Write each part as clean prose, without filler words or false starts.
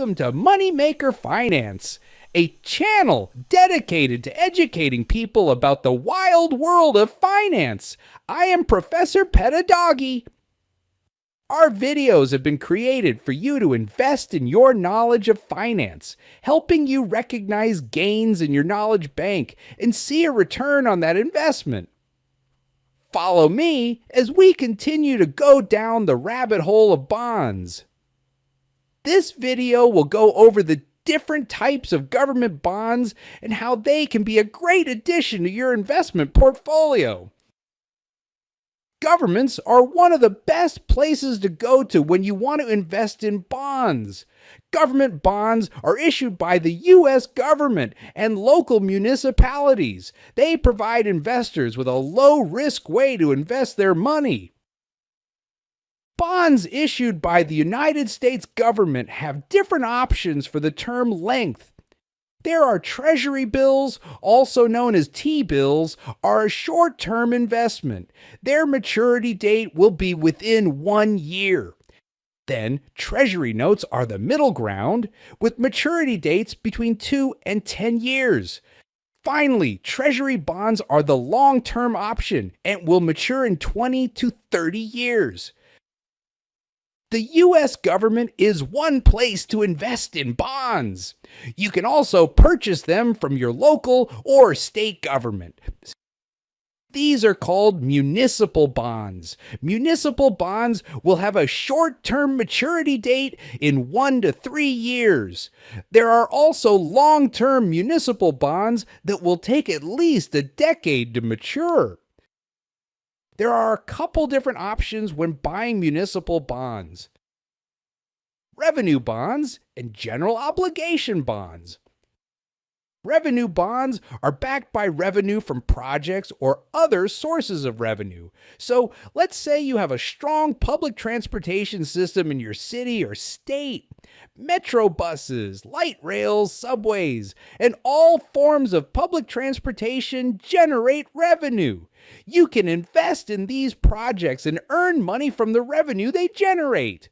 Welcome to Moneymaker Finance, a channel dedicated to educating people about the wild world of finance. I am Professor Pedagogy. Our videos have been created for you to invest in your knowledge of finance, helping you recognize gains in your knowledge bank and see a return on that investment. Follow me as we continue to go down the rabbit hole of bonds. This video will go over the different types of government bonds and how they can be a great addition to your investment portfolio. Governments are one of the best places to go to when you want to invest in bonds. Government bonds are issued by the U.S. government and local municipalities. They provide investors with a low-risk way to invest their money. Bonds issued by the United States government have different options for the term length. There are Treasury bills, also known as T-bills, are a short-term investment. Their maturity date will be within 1 year. Then, Treasury notes are the middle ground, with maturity dates between 2 and 10 years. Finally, Treasury bonds are the long-term option and will mature in 20 to 30 years. The U.S. government is one place to invest in bonds. You can also purchase them from your local or state government. These are called municipal bonds. Municipal bonds will have a short-term maturity date in 1 to 3 years. There are also long-term municipal bonds that will take at least a decade to mature. There are a couple different options when buying municipal bonds: revenue bonds and general obligation bonds. Revenue bonds are backed by revenue from projects or other sources of revenue. So let's say you have a strong public transportation system in your city or state. Metro buses, light rails, subways, and all forms of public transportation generate revenue. You can invest in these projects and earn money from the revenue they generate.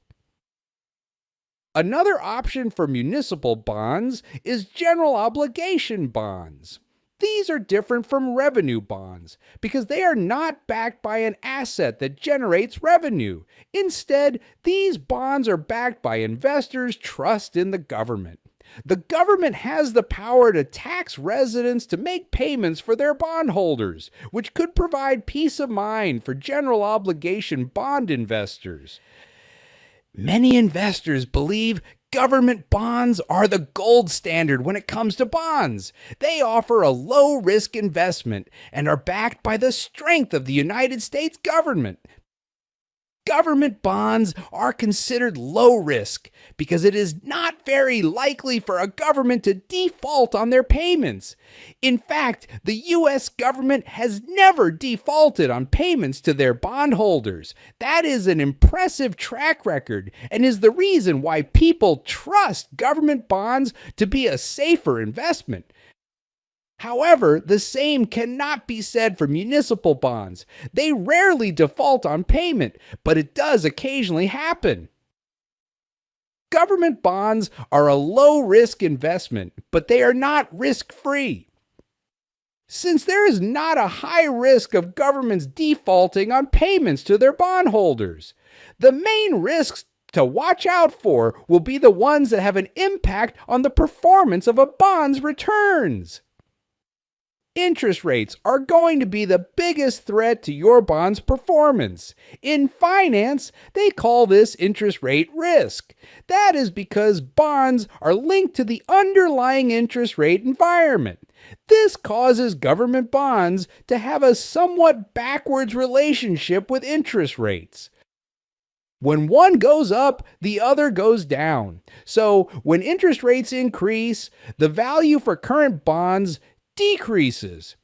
Another option for municipal bonds is general obligation bonds. These are different from revenue bonds because they are not backed by an asset that generates revenue. Instead, these bonds are backed by investors' trust in the government. The government has the power to tax residents to make payments for their bondholders, which could provide peace of mind for general obligation bond investors. Many investors believe government bonds are the gold standard when it comes to bonds. They offer a low-risk investment and are backed by the strength of the United States government. Government bonds are considered low risk because it is not very likely for a government to default on their payments. In fact, the U.S. government has never defaulted on payments to their bondholders. That is an impressive track record and is the reason why people trust government bonds to be a safer investment. However, the same cannot be said for municipal bonds. They rarely default on payment, but it does occasionally happen. Government bonds are a low-risk investment, but they are not risk-free. Since there is not a high risk of governments defaulting on payments to their bondholders, the main risks to watch out for will be the ones that have an impact on the performance of a bond's returns. Interest rates are going to be the biggest threat to your bond's performance. In finance, they call this interest rate risk. That is because bonds are linked to the underlying interest rate environment. This causes government bonds to have a somewhat backwards relationship with interest rates. When one goes up, the other goes down. So when interest rates increase, the value for current bonds decreases.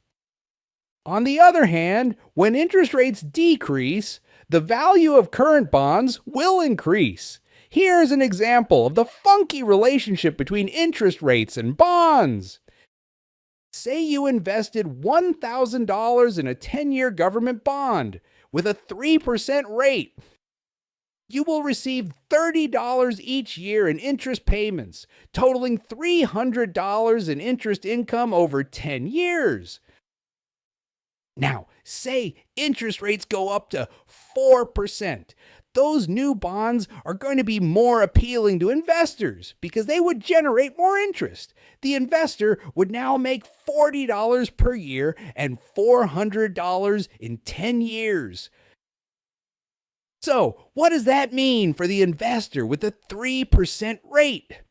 On the other hand, when interest rates decrease, the value of current bonds will increase. Here's an example of the funky relationship between interest rates and bonds. Say you invested $1,000 in a 10-year government bond with a 3% rate. You will receive $30 each year in interest payments, totaling $300 in interest income over 10 years. Now, say interest rates go up to 4%. Those new bonds are going to be more appealing to investors because they would generate more interest. The investor would now make $40 per year and $400 in 10 years. So, what does that mean for the investor with a 3% rate?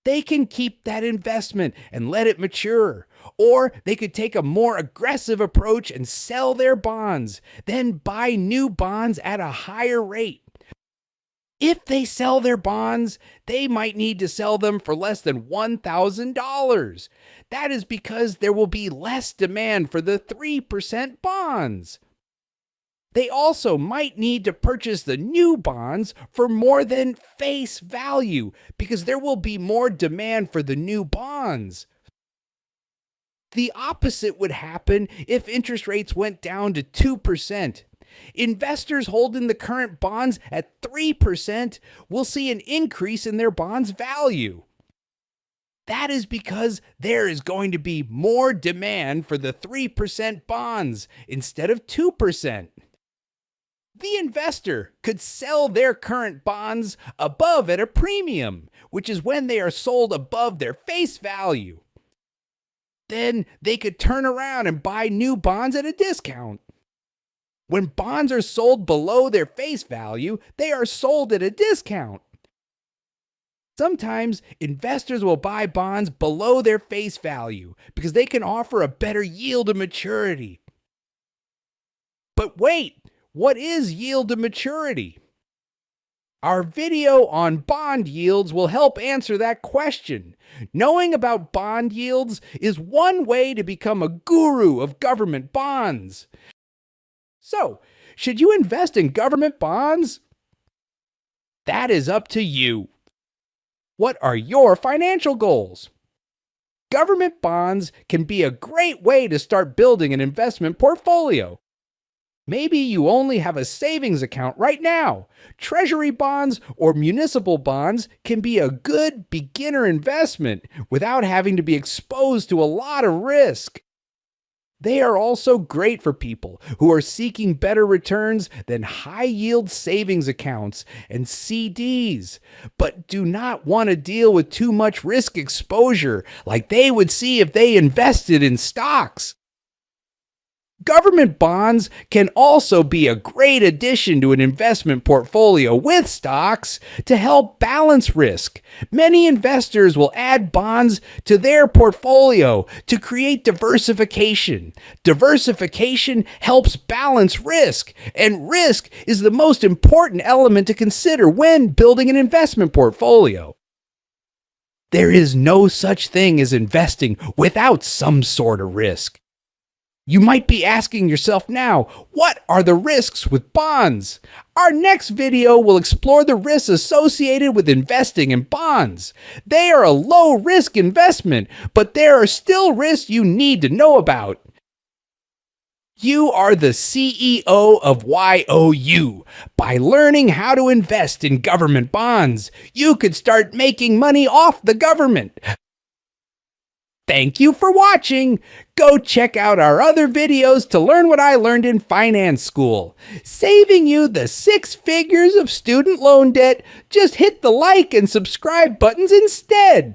They can keep that investment and let it mature. Or they could take a more aggressive approach and sell their bonds, then buy new bonds at a higher rate. If they sell their bonds, they might need to sell them for less than $1,000. That is because there will be less demand for the 3% bonds. They also might need to purchase the new bonds for more than face value because there will be more demand for the new bonds. The opposite would happen if interest rates went down to 2%. Investors holding the current bonds at 3% will see an increase in their bonds' value. That is because there is going to be more demand for the 3% bonds instead of 2%. The investor could sell their current bonds above at a premium, which is when they are sold above their face value. Then they could turn around and buy new bonds at a discount. When bonds are sold below their face value, they are sold at a discount. Sometimes investors will buy bonds below their face value because they can offer a better yield to maturity. But wait! What is yield to maturity? Our video on bond yields will help answer that question. Knowing about bond yields is one way to become a guru of government bonds. So, should you invest in government bonds? That is up to you. What are your financial goals? Government bonds can be a great way to start building an investment portfolio. Maybe you only have a savings account right now. Treasury bonds or municipal bonds can be a good beginner investment without having to be exposed to a lot of risk. They are also great for people who are seeking better returns than high-yield savings accounts and CDs, but do not want to deal with too much risk exposure like they would see if they invested in stocks. Government bonds can also be a great addition to an investment portfolio with stocks to help balance risk. Many investors will add bonds to their portfolio to create diversification. Diversification helps balance risk, and risk is the most important element to consider when building an investment portfolio. There is no such thing as investing without some sort of risk. You might be asking yourself now, what are the risks with bonds? Our next video will explore the risks associated with investing in bonds. They are a low-risk investment, but there are still risks you need to know about. You are the CEO of YOU. By learning how to invest in government bonds, you could start making money off the government. Thank you for watching. Go check out our other videos to learn what I learned in finance school. Saving you the 6 figures of student loan debt. Just hit the like and subscribe buttons instead.